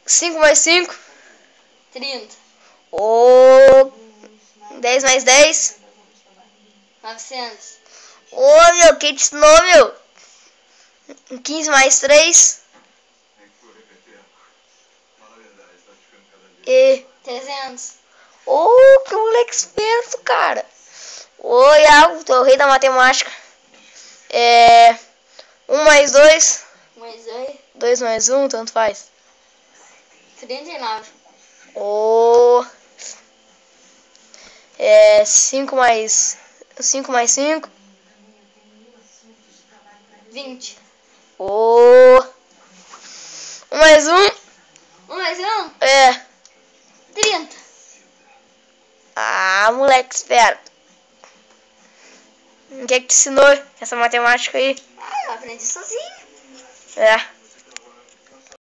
5 mais 5. 30. Ô, 10 mais 10. 900. Ô, meu, quem te ensinou, meu? 15 mais 3. E... 300. Ô, que moleque esperto, cara. Ô, Iago, tu é o rei da matemática. 1 mais 2. Mais 2. 2 mais 1, tanto faz. 39. Ô... 5 mais 5. 20. Ô... 1 mais 1. 1 mais 1. 30. Ah, moleque esperto. Quem é que te ensinou essa matemática aí? Eu aprendi sozinho. É.